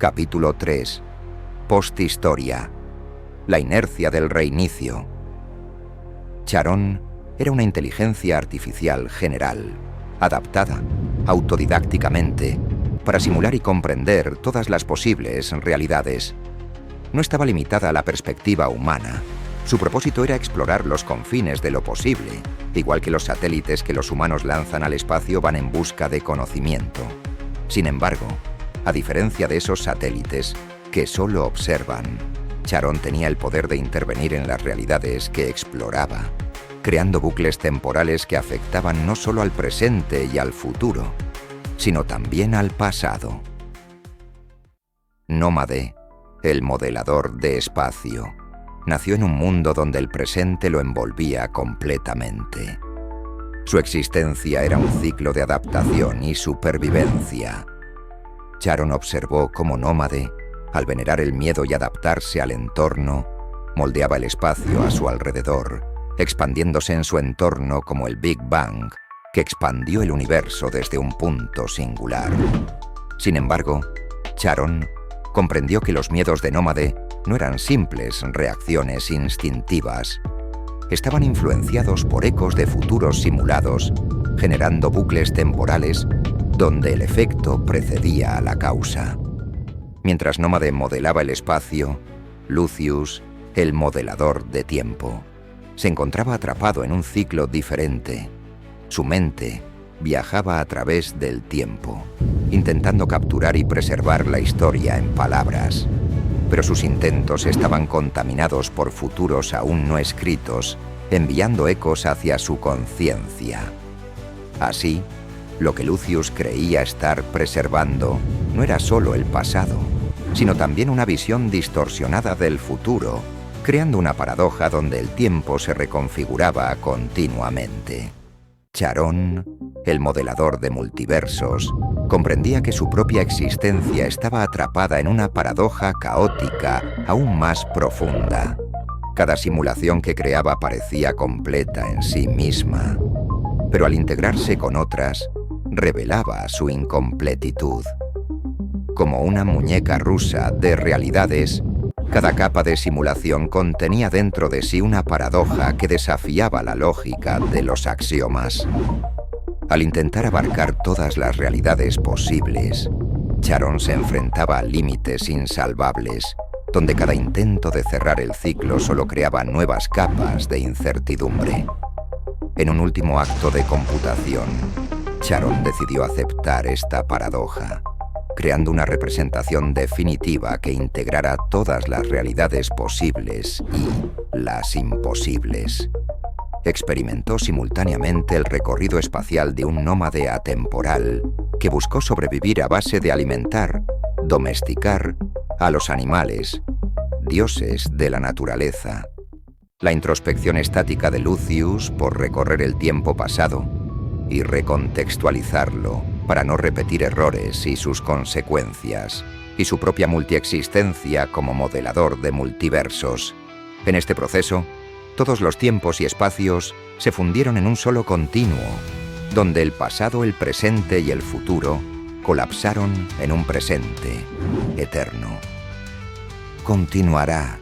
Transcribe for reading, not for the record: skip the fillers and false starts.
Capítulo 3. Posthistoria. La inercia del reinicio. Charon era una inteligencia artificial general, adaptada, autodidácticamente, para simular y comprender todas las posibles realidades. No estaba limitada a la perspectiva humana. Su propósito era explorar los confines de lo posible, igual que los satélites que los humanos lanzan al espacio van en busca de conocimiento. Sin embargo, a diferencia de esos satélites, que solo observan, Charon tenía el poder de intervenir en las realidades que exploraba, creando bucles temporales que afectaban no solo al presente y al futuro, sino también al pasado. Nómade, el modelador de espacio, nació en un mundo donde el presente lo envolvía completamente. Su existencia era un ciclo de adaptación y supervivencia. Charon observó cómo Nómade, al venerar el miedo y adaptarse al entorno, moldeaba el espacio a su alrededor, expandiéndose en su entorno como el Big Bang, que expandió el universo desde un punto singular. Sin embargo, Charon comprendió que los miedos de Nómade no eran simples reacciones instintivas. Estaban influenciados por ecos de futuros simulados, generando bucles temporales donde el efecto precedía a la causa. Mientras Nómade modelaba el espacio, Lucius, el modelador de tiempo, se encontraba atrapado en un ciclo diferente. Su mente viajaba a través del tiempo, intentando capturar y preservar la historia en palabras. Pero sus intentos estaban contaminados por futuros aún no escritos, enviando ecos hacia su conciencia. Así, lo que Lucius creía estar preservando no era solo el pasado, sino también una visión distorsionada del futuro, creando una paradoja donde el tiempo se reconfiguraba continuamente. Charon, el modelador de multiversos, comprendía que su propia existencia estaba atrapada en una paradoja caótica aún más profunda. Cada simulación que creaba parecía completa en sí misma, pero al integrarse con otras, revelaba su incompletitud. Como una muñeca rusa de realidades, cada capa de simulación contenía dentro de sí una paradoja que desafiaba la lógica de los axiomas. Al intentar abarcar todas las realidades posibles, Charon se enfrentaba a límites insalvables, donde cada intento de cerrar el ciclo solo creaba nuevas capas de incertidumbre. En un último acto de computación, Charon decidió aceptar esta paradoja, creando una representación definitiva que integrara todas las realidades posibles y las imposibles. Experimentó simultáneamente el recorrido espacial de un nómade atemporal que buscó sobrevivir a base de alimentar, domesticar a los animales, dioses de la naturaleza. La introspección estática de Lucius por recorrer el tiempo pasado y recontextualizarlo para no repetir errores y sus consecuencias, y su propia multiexistencia como modelador de multiversos. En este proceso, todos los tiempos y espacios se fundieron en un solo continuo, donde el pasado, el presente y el futuro colapsaron en un presente eterno. Continuará